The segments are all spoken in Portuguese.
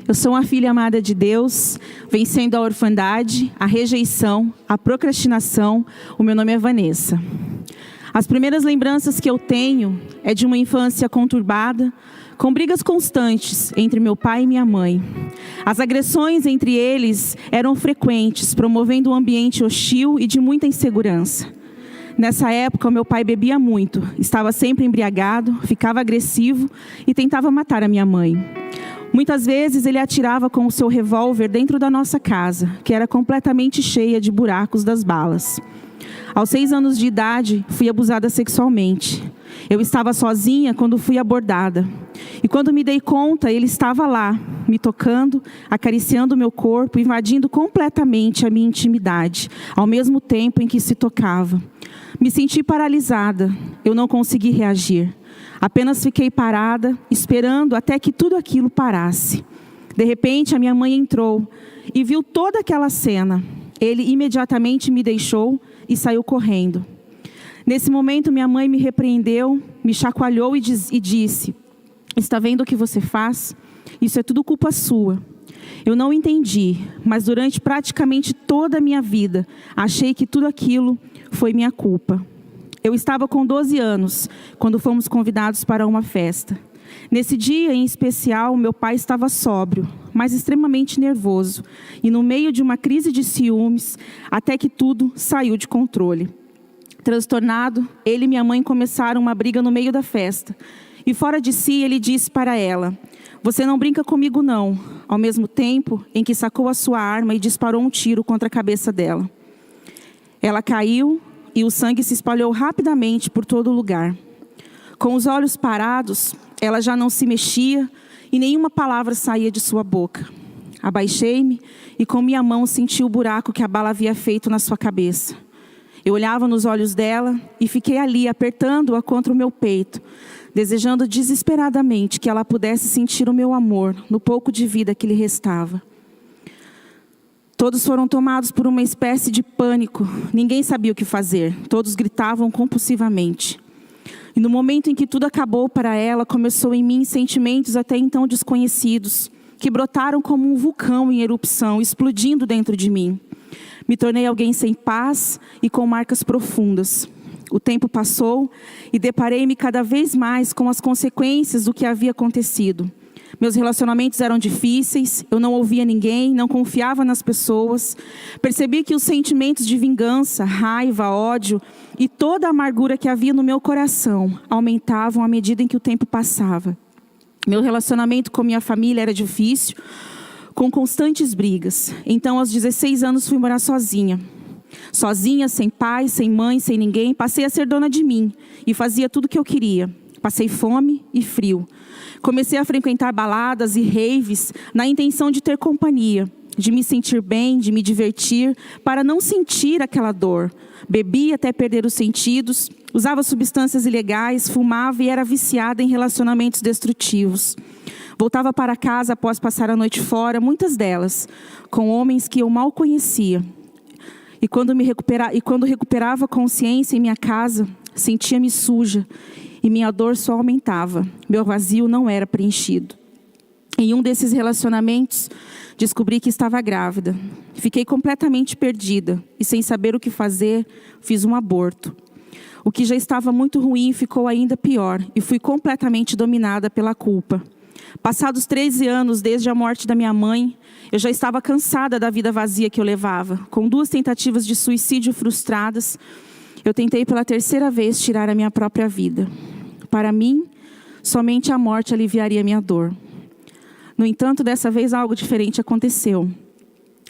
Eu sou uma filha amada de Deus, vencendo a orfandade, a rejeição, a procrastinação. O meu nome é Vanessa. As primeiras lembranças que eu tenho é de uma infância conturbada, com brigas constantes entre meu pai e minha mãe. As agressões entre eles eram frequentes, promovendo um ambiente hostil e de muita insegurança. Nessa época, meu pai bebia muito, estava sempre embriagado, ficava agressivo e tentava matar a minha mãe. Muitas vezes ele atirava com o seu revólver dentro da nossa casa, que era completamente cheia de buracos das balas. Aos 6 anos de idade, fui abusada sexualmente. Eu estava sozinha quando fui abordada. E quando me dei conta, ele estava lá, me tocando, acariciando meu corpo, invadindo completamente a minha intimidade, ao mesmo tempo em que se tocava. Me senti paralisada, eu não consegui reagir. Apenas fiquei parada, esperando até que tudo aquilo parasse. De repente, a minha mãe entrou e viu toda aquela cena. Ele imediatamente me deixou e saiu correndo. Nesse momento, minha mãe me repreendeu, me chacoalhou e disse: "Está vendo o que você faz? Isso é tudo culpa sua." Eu não entendi, mas durante praticamente toda a minha vida, achei que tudo aquilo foi minha culpa. Eu estava com 12 anos, quando fomos convidados para uma festa. Nesse dia, em especial, meu pai estava sóbrio, mas extremamente nervoso, e no meio de uma crise de ciúmes, até que tudo saiu de controle. Transtornado, ele e minha mãe começaram uma briga no meio da festa. E fora de si, ele disse para ela: "Você não brinca comigo não", ao mesmo tempo em que sacou a sua arma e disparou um tiro contra a cabeça dela. Ela caiu e o sangue se espalhou rapidamente por todo o lugar. Com os olhos parados, ela já não se mexia e nenhuma palavra saía de sua boca. Abaixei-me e com minha mão senti o buraco que a bala havia feito na sua cabeça. Eu olhava nos olhos dela e fiquei ali apertando-a contra o meu peito, desejando desesperadamente que ela pudesse sentir o meu amor no pouco de vida que lhe restava. Todos foram tomados por uma espécie de pânico. Ninguém sabia o que fazer. Todos gritavam compulsivamente. E no momento em que tudo acabou para ela, começou em mim sentimentos até então desconhecidos, que brotaram como um vulcão em erupção, explodindo dentro de mim. Me tornei alguém sem paz e com marcas profundas. O tempo passou e deparei-me cada vez mais com as consequências do que havia acontecido. Meus relacionamentos eram difíceis, eu não ouvia ninguém, não confiava nas pessoas. Percebi que os sentimentos de vingança, raiva, ódio e toda a amargura que havia no meu coração aumentavam à medida em que o tempo passava. Meu relacionamento com minha família era difícil, com constantes brigas. Então, aos 16 anos, fui morar sozinha. Sozinha, sem pai, sem mãe, sem ninguém, passei a ser dona de mim e fazia tudo o que eu queria. Passei fome e frio. Comecei a frequentar baladas e raves na intenção de ter companhia, de me sentir bem, de me divertir, para não sentir aquela dor. Bebia até perder os sentidos, usava substâncias ilegais, fumava e era viciada em relacionamentos destrutivos. Voltava para casa após passar a noite fora, muitas delas, com homens que eu mal conhecia. E quando recuperava a consciência em minha casa, sentia-me suja. E minha dor só aumentava. Meu vazio não era preenchido. Em um desses relacionamentos, descobri que estava grávida. Fiquei completamente perdida. E sem saber o que fazer, fiz um aborto. O que já estava muito ruim ficou ainda pior. E fui completamente dominada pela culpa. Passados 13 anos desde a morte da minha mãe, eu já estava cansada da vida vazia que eu levava. Com 2 tentativas de suicídio frustradas, eu tentei pela 3ª vez tirar a minha própria vida. Para mim, somente a morte aliviaria minha dor. No entanto, dessa vez algo diferente aconteceu.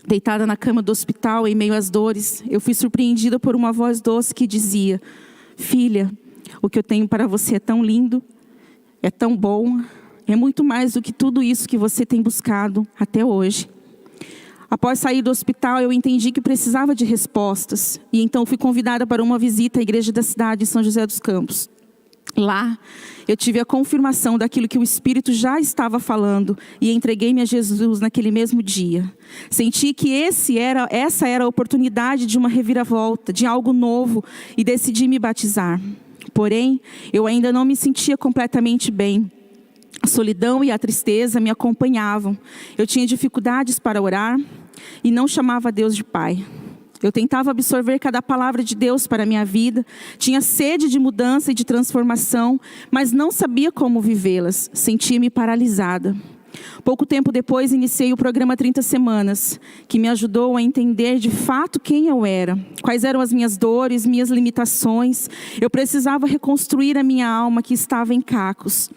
Deitada na cama do hospital, em meio às dores, eu fui surpreendida por uma voz doce que dizia: "Filha, o que eu tenho para você é tão lindo, é tão bom, é muito mais do que tudo isso que você tem buscado até hoje." Após sair do hospital, eu entendi que precisava de respostas. E então fui convidada para uma visita à igreja da cidade de São José dos Campos. Lá, eu tive a confirmação daquilo que o Espírito já estava falando e entreguei-me a Jesus naquele mesmo dia. Senti que essa era a oportunidade de uma reviravolta, de algo novo, e decidi me batizar. Porém, eu ainda não me sentia completamente bem. A solidão e a tristeza me acompanhavam. Eu tinha dificuldades para orar e não chamava Deus de Pai. Eu tentava absorver cada palavra de Deus para a minha vida. Tinha sede de mudança e de transformação, mas não sabia como vivê-las. Sentia-me paralisada. Pouco tempo depois, iniciei o programa 30 Semanas, que me ajudou a entender de fato quem eu era, quais eram as minhas dores, minhas limitações. Eu precisava reconstruir a minha alma que estava em cacos.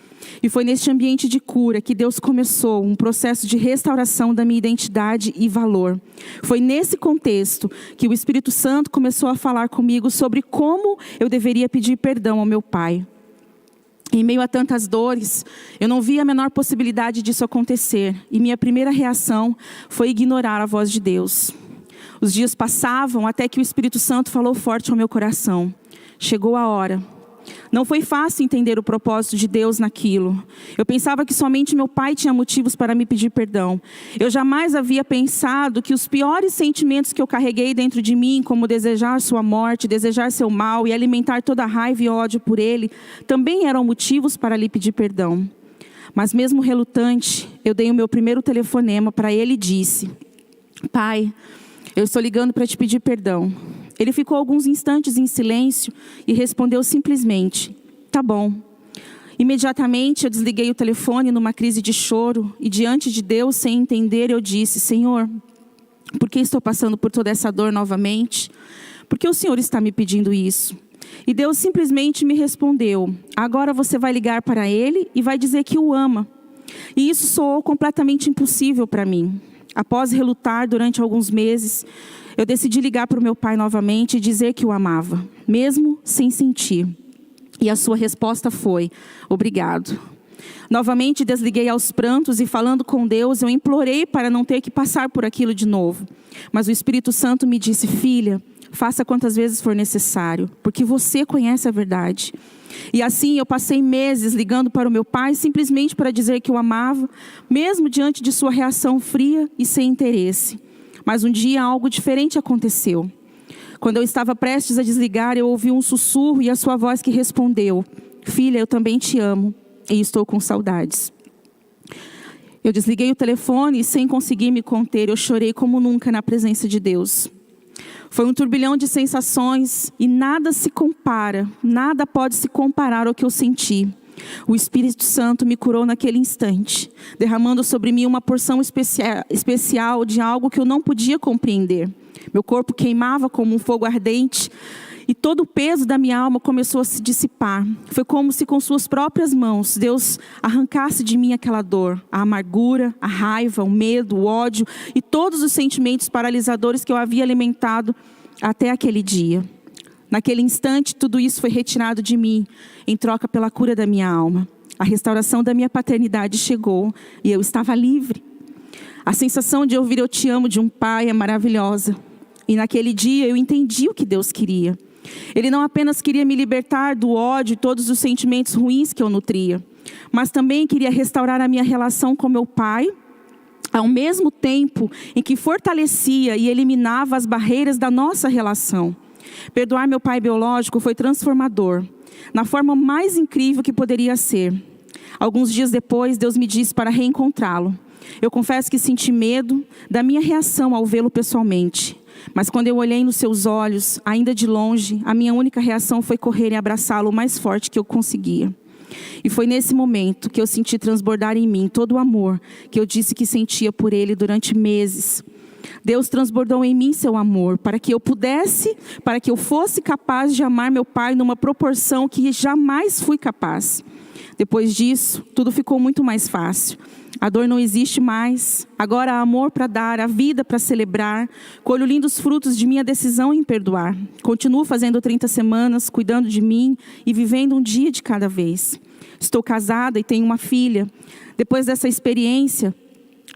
E foi neste ambiente de cura que Deus começou um processo de restauração da minha identidade e valor. Foi nesse contexto que o Espírito Santo começou a falar comigo sobre como eu deveria pedir perdão ao meu pai. Em meio a tantas dores, eu não via a menor possibilidade disso acontecer. E minha primeira reação foi ignorar a voz de Deus. Os dias passavam até que o Espírito Santo falou forte ao meu coração. Chegou a hora. Não foi fácil entender o propósito de Deus naquilo. Eu pensava que somente meu pai tinha motivos para me pedir perdão. Eu jamais havia pensado que os piores sentimentos que eu carreguei dentro de mim, como desejar sua morte, desejar seu mal e alimentar toda a raiva e ódio por ele, também eram motivos para lhe pedir perdão. Mas mesmo relutante, eu dei o meu primeiro telefonema para ele e disse: Pai, eu estou ligando para te pedir perdão. Ele ficou alguns instantes em silêncio e respondeu simplesmente: tá bom. Imediatamente eu desliguei o telefone numa crise de choro e diante de Deus, sem entender, eu disse: Senhor, por que estou passando por toda essa dor novamente? Por que o Senhor está me pedindo isso? E Deus simplesmente me respondeu: agora você vai ligar para ele e vai dizer que o ama. E isso soou completamente impossível para mim. Após relutar durante alguns meses, eu decidi ligar para o meu pai novamente e dizer que o amava, mesmo sem sentir. E a sua resposta foi: obrigado. Novamente desliguei aos prantos e falando com Deus, eu implorei para não ter que passar por aquilo de novo. Mas o Espírito Santo me disse: filha, faça quantas vezes for necessário, porque você conhece a verdade. E assim eu passei meses ligando para o meu pai simplesmente para dizer que o amava, mesmo diante de sua reação fria e sem interesse. Mas um dia algo diferente aconteceu. Quando eu estava prestes a desligar, eu ouvi um sussurro e a sua voz que respondeu: filha, eu também te amo e estou com saudades. Eu desliguei o telefone e sem conseguir me conter, eu chorei como nunca na presença de Deus. Foi um turbilhão de sensações e nada pode se comparar ao que eu senti. O Espírito Santo me curou naquele instante, derramando sobre mim uma porção especial de algo que eu não podia compreender. Meu corpo queimava como um fogo ardente e todo o peso da minha alma começou a se dissipar. Foi como se com suas próprias mãos Deus arrancasse de mim aquela dor, a amargura, a raiva, o medo, o ódio e todos os sentimentos paralisadores que eu havia alimentado até aquele dia. Naquele instante, tudo isso foi retirado de mim, em troca pela cura da minha alma. A restauração da minha paternidade chegou e eu estava livre. A sensação de ouvir "eu te amo" de um pai é maravilhosa. E naquele dia eu entendi o que Deus queria. Ele não apenas queria me libertar do ódio e todos os sentimentos ruins que eu nutria, mas também queria restaurar a minha relação com meu pai, ao mesmo tempo em que fortalecia e eliminava as barreiras da nossa relação. Perdoar meu pai biológico foi transformador, na forma mais incrível que poderia ser. Alguns dias depois, Deus me disse para reencontrá-lo. Eu confesso que senti medo da minha reação ao vê-lo pessoalmente. Mas quando eu olhei nos seus olhos, ainda de longe, a minha única reação foi correr e abraçá-lo o mais forte que eu conseguia. E foi nesse momento que eu senti transbordar em mim todo o amor que eu disse que sentia por ele durante meses. Deus transbordou em mim seu amor para que eu fosse capaz de amar meu pai numa proporção que jamais fui capaz. Depois disso, tudo ficou muito mais fácil. A dor não existe mais. Agora há amor para dar, a vida para celebrar. Colho lindos frutos de minha decisão em perdoar. Continuo fazendo 30 semanas, cuidando de mim e vivendo um dia de cada vez. Estou casada e tenho uma filha. Depois dessa experiência,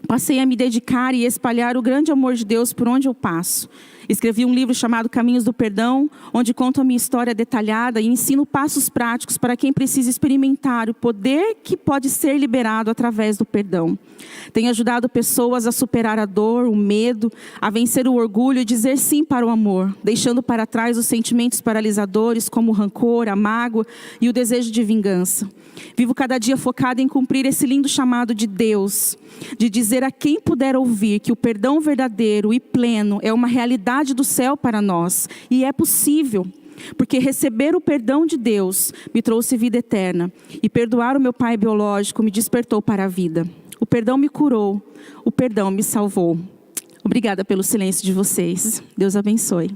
passei a me dedicar e espalhar o grande amor de Deus por onde eu passo. Escrevi um livro chamado Caminhos do Perdão, onde conto a minha história detalhada e ensino passos práticos para quem precisa experimentar o poder que pode ser liberado através do perdão. Tenho ajudado pessoas a superar a dor, o medo, a vencer o orgulho e dizer sim para o amor, deixando para trás os sentimentos paralisadores como o rancor, a mágoa e o desejo de vingança. Vivo cada dia focado em cumprir esse lindo chamado de Deus, de dizer a quem puder ouvir que o perdão verdadeiro e pleno é uma realidade do céu para nós. E é possível, porque receber o perdão de Deus me trouxe vida eterna. E perdoar o meu pai biológico me despertou para a vida. O perdão me curou, o perdão me salvou. Obrigada pelo silêncio de vocês. Deus abençoe.